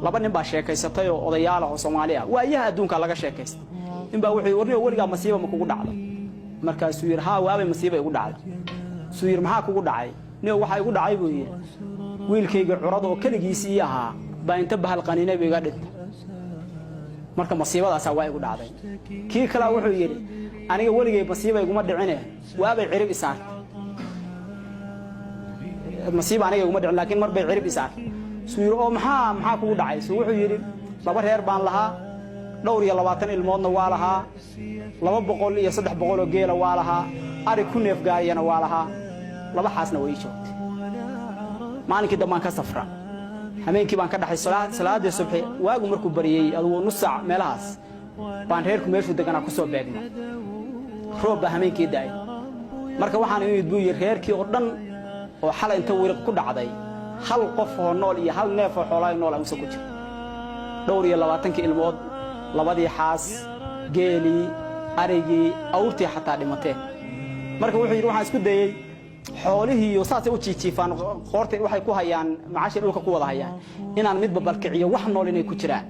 laba nin baa sheekaysatay oo odayaal ah oo Soomaali ah waayaha adduunka laga sheekaystay in baa wuxuu warniyo wariga masiibo ma kugu dhacday markaasuu yiri haa waabay masiibo igu dhacday suu yiri maxaa kugu dhacay nin waxa igu dhacay buu yiri wiilkayga curad oo kaligiisii ahaa baa inta bahal qaniinay biga dhintay marka masiibadaas waa igu dhacday kii kala wuxuu yiri aniga waligay masiibo iguma dhicine waabay cirib isaar masiibo aniga iguma dhicin laakiin mar bay cirib isaar suu yiri oo maxaa kugu dhacay suu wuxuu yiri laba reer baan lahaa dhowr iyo 20 ilmoodna waa lahaa 200 iyo 300 oo geela waa lahaa ari ku neef gaariyana waa lahaa laba xaasna way joogtay maalinkii dambaan ka safra habeenkii baan ka dhaxay salaadii subax waagu markuu bariyay aduu nus saac meelahaas baan reerku meeshu deganaa ku soo beegnay roob habeenkii daay marka waxaan imid buu yiri reerkii oo dhan oo xalay inta wariq ku dhacday hal qof oo nool iyo hal neef oo xoolaay nool aan soo ku jiro dhowr iyo 20 ilmood labadii xaas geeli arigii awrtii xataa dhimatay marka wuxuu yiri waxaan isku dayay xoolihii iyo saasay u jiifaan qoortay waxay ku hayaan macaash dhulka ku wada hayaan inaan mid babalkiciyo wax nool inay ku jiraan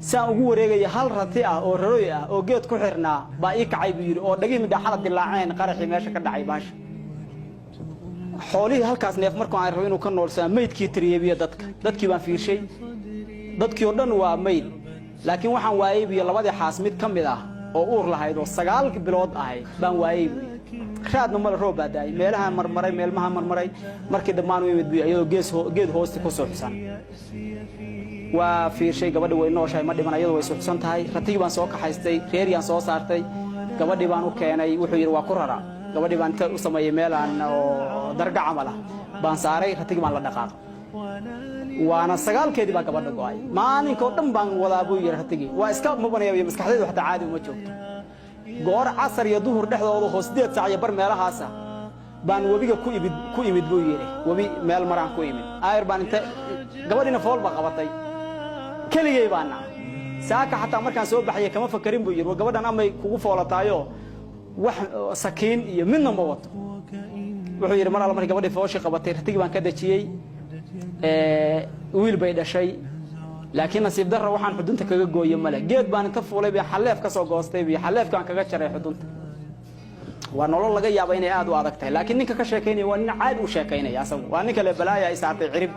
saan ugu wareegay hal rati ah oo rarooy ah oo geed ku xirnaa baa ii kacay buu yiri oo dhagii midhaxala dilaaceen qaraxii meesha ka dhacay baash xoolihii halkaas neef markuu aan rabo inuu ka noolsaan meydkii tiriyeebiyo dadkii baan fiirshay dadkii oo dhan waa meyd laakiin waxaan waayay biyo labadii xaas mid kamid ah oo uur lahayd oo 9 bilood ahayd baan waayay raadna mal roob baaday meelaha marmaray meelmaha marmaray markii dhamaan u yimid biyo ayadoo geed hoosti ku soo xusan waa fiirshay gabadha way nooshahay ma dhiman ayadoo way suxsan tahay ratigii baan soo kaxaystay reeriyaan soo saartay gabadhii baan u keenay wuxuu yiri waa ku rara gabadhii baan inta u sameeyay meelaan oo darga camal ah baan saaray ratigii baan la dhaqaaqay waana 9keedii baa gabadha go'ay maalinka oo dhan baan wadaa buu yiri ratigii waa iska mabanayo maskaxdeedu xataa caadi uma joogto goor casar iyo duhur dhexdooda hoos 8 saac iyo bar meelahaas baan wabiga ku imid buu yiri wabi meel maraan ku imid ayr baan inta gabadhina fool ba qabatay kaligay baana saaka xataa markaan soo baxay kama fakarin buu yiri gabadhan amay kugu foolataayo wax sakiin iyo midna ma wato wuxuu yiri mar alla markii gabadhii fooshi qabatay ratigii baan ka dajiyay wiil bay dhashay laakiin nasiib darro waxaan xudunta kaga gooyay male geed baan inta fuulay bay xaleef ka soo goostay bi xaleefkan kaga jaray xudunta waa nolol laga yaabo inay aad u adag tahay laakiin ninka ka sheekeynay waa nin caadi u sheekeynay asagu waa ninka le balaaya ay saartay cirib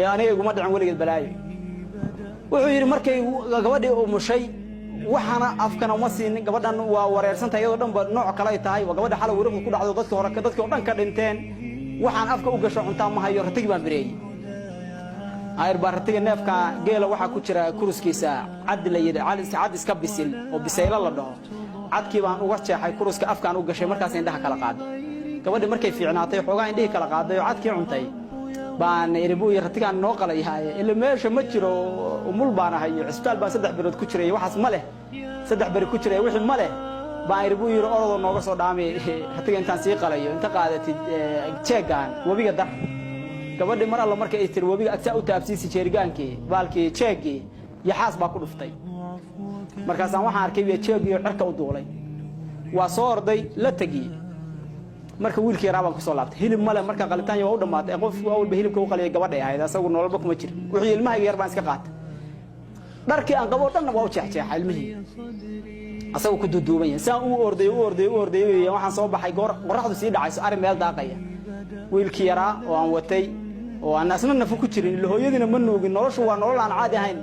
ee aniga iguma dhicin waligeed balaayo wuxuu yiri markay gabadhii u mushay waxana afkana uma siin gabadhan waa wareersantahay iyadoo dhanba nooc kale ay tahay waa gabadha xalay wariqdu ku dhacdo dadka hore dadka oo dhan ka dhinteen waxaan afka u gasho cunta ma hayo ratigi baan bireeyay ayr bartiga neefka geela waxa ku jira kuruskiisa cad la yiraahdo cad iska bisil oo bisayla la dhaho cadkii baan uga jeexay kuruska afkaan u gashay markaas indhaha kala qaaday gabadhii markay fiicnaatay xogaa indhihi kala qaaday oo cadkii cuntay baan iribu iyo ratigaan noo qalayay ila meesha ma jiro umul baan ahay isbitaal baan 3 bilood ku jiray waxaas ma leh 3 bari ku jiray wixii ma leh baan iribu yiri orado nooga soo dhaamay ratiga intaan sii qalayo inta qaadatid jeegaan wabiga dar gabadhii mar alla markay ay tir wabiga agta u taabsiisi jeerigaankii baalkii jeegii yaxaas baa ku dhuftay markaas aan waxaan arkay jeegii cirka u duulay waa soo orday la tagi marka wiilkii raabaan ku soo laabtay hilib male marka qalitaan waa u dhamaatay qof awal hilibka u qaliyay gabadhay ahayd asagu nololba kuma jir wixii ilmaha yar baan iska qaatay dharkii aan qabo dhanna waa u jeexjeexay ilmihii asagu ku duuduuban yahay saan u orday waxaan soo baxay qorraxdu sii dhacayso ari meel daaqaya wiilkii yaraa oo aan watay oo aan asna nafu ku jirin ila hooyadina ma noogin noloshu waa nolol aan caadi ahayn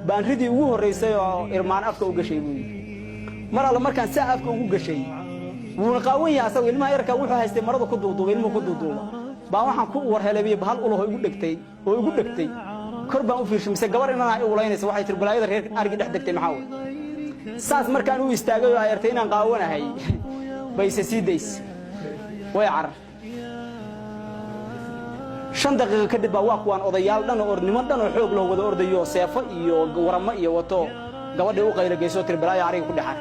baan ridii ugu horeysay oo irmaan afka u gashay buu mar alla markaan saa afka ugu gashay wuu qaawan yahay asagu ilmaha yarka wuxuu haystay marada ku duuduubay ilmuhu ku duuduuba baa waxaan ku war helay bahal ulaho igu dhagtay kor baan u fiirshay mise gabar inaan ay uleynayso waxay tir balaayada reer argi dhex degtay maxaa saas markaan u istaagay oo ayartay inaan qaawanahay bayse siidays way carar 5 daqiiqo kadib baa waa kuwan odayaal dhan oo ornimo dhan oo xoog loo wada ordayo seefo iyo waramo iyo wato gabadha u qaylo geyso tir balaaya ariga ku dhaxar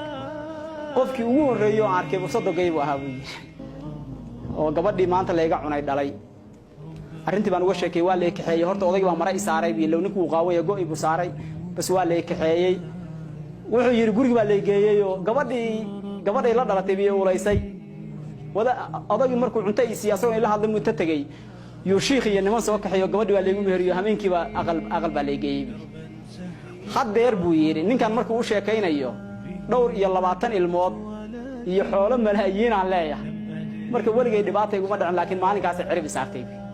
qofkii ugu horeeyo aan arkay fursad gayb ahaa oo gabadhii maanta leega cunay dhalay arintii baan uga sheekay waa leekaxeeyay horta odayga baa maray saaray biyo ninku uu qaaway go'ay bu saaray bas waa leekaxeeyay wuxuu yiri guriga baa leegeeyay oo gabadhay la dhalatay biyo uleysay wada odaygu markuu cuntay siyaasado ila hadlay muddo tagay يوشيخ ينمو سوك حيو قبل واللي مهريو همين كيبا أقل باليجيب حد يربو يري نين كان مركو شيكين أيوه دور يلا بعتن الموت يحول ملايين عليها مركو ولقي دبعتي وما دعنا لكن ما عنك عارف عرف ساعتين